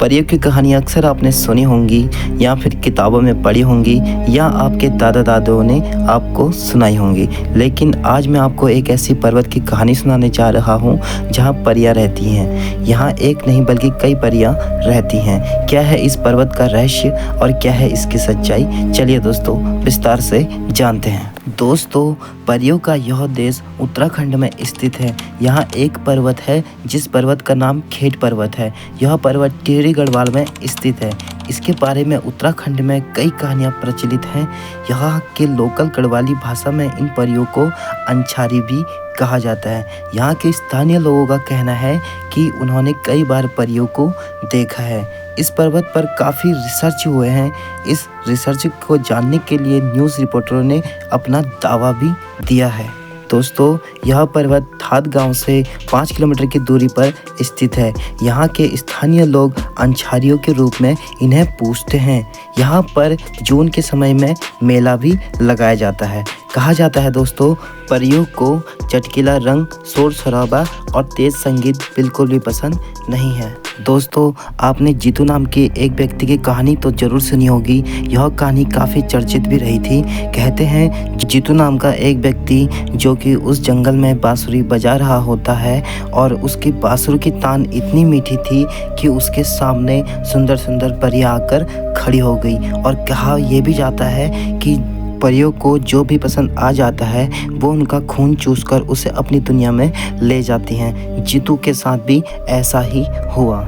परियों की कहानी अक्सर आपने सुनी होंगी या फिर किताबों में पढ़ी होंगी या आपके दादा दादों ने आपको सुनाई होंगी। लेकिन आज मैं आपको एक ऐसी पर्वत की कहानी सुनाने जा रहा हूँ जहाँ परियां रहती हैं। यहाँ एक नहीं बल्कि कई परियां रहती हैं। क्या है इस पर्वत का रहस्य और क्या है इसकी सच्चाई, चलिए दोस्तों विस्तार से जानते हैं। दोस्तों, परियों का यह देश उत्तराखंड में स्थित है। यहाँ एक पर्वत है जिस पर्वत का नाम खेट पर्वत है। यह पर्वत टिहरी गढ़वाल में स्थित है। इसके बारे में उत्तराखंड में कई कहानियाँ प्रचलित हैं। यहाँ के लोकल गढ़वाली भाषा में इन परियों को अंछारी भी कहा जाता है। यहाँ के स्थानीय लोगों का कहना है कि उन्होंने कई बार परियों को देखा है। इस पर्वत पर काफ़ी रिसर्च हुए हैं। इस रिसर्च को जानने के लिए न्यूज़ रिपोर्टरों ने अपना दावा भी दिया है। दोस्तों, यह पर्वत थात गांव से 5 किलोमीटर की दूरी पर स्थित है। यहाँ के स्थानीय लोग अंछारियों के रूप में इन्हें पूजते हैं। यहाँ पर जून के समय में मेला भी लगाया जाता है। कहा जाता है दोस्तों, परियों को चटकीला रंग, शोर शराबा और तेज संगीत बिल्कुल भी पसंद नहीं है। दोस्तों, आपने जीतू नाम के एक व्यक्ति की कहानी तो जरूर सुनी होगी। यह कहानी काफ़ी चर्चित भी रही थी। कहते हैं जीतू नाम का एक व्यक्ति जो कि उस जंगल में बांसुरी बजा रहा होता है और उसकी बांसुरी की तान इतनी मीठी थी कि उसके सामने सुंदर सुंदर परियां आकर खड़ी हो गई। और कहा यह भी जाता है कि परियों को जो भी पसंद आ जाता है वो उनका खून चूसकर उसे अपनी दुनिया में ले जाती हैं। जीतू के साथ भी ऐसा ही हुआ।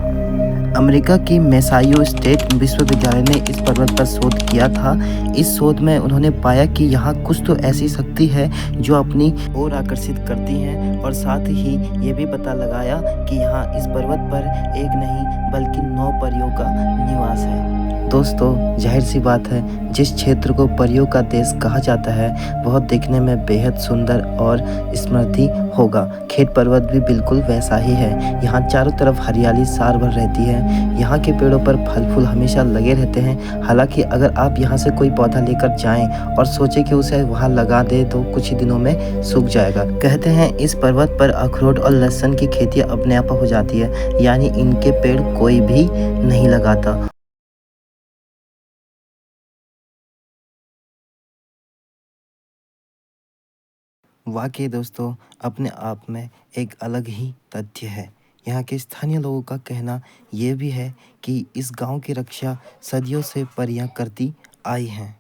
अमेरिका की मैसाचुसेट्स स्टेट विश्वविद्यालय ने इस पर्वत पर शोध किया था। इस शोध में उन्होंने पाया कि यहाँ कुछ तो ऐसी शक्ति है जो अपनी ओर आकर्षित करती हैं और साथ ही ये भी पता लगाया कि यहाँ इस पर्वत पर एक नहीं बल्कि 9 परियों का निवास है। दोस्तों, जाहिर सी बात है, जिस क्षेत्र को परियों का देश कहा जाता है वह देखने में बेहद सुंदर और स्मृति होगा। खेट पर्वत भी बिल्कुल वैसा ही है। यहाँ चारों तरफ हरियाली साल भर रहती है। यहाँ के पेड़ों पर फल फूल हमेशा लगे रहते हैं। हालांकि अगर आप यहाँ से कोई पौधा लेकर जाएं और सोचें कि उसे वहाँ लगा दे तो कुछ ही दिनों में सूख जाएगा। कहते हैं इस पर्वत पर अखरोट और लहसुन की खेती अपने आप हो जाती है, यानी इनके पेड़ कोई भी नहीं लगाता। वाकई दोस्तों, अपने आप में एक अलग ही तथ्य है। यहाँ के स्थानीय लोगों का कहना ये भी है कि इस गांव की रक्षा सदियों से परियां करती आई हैं।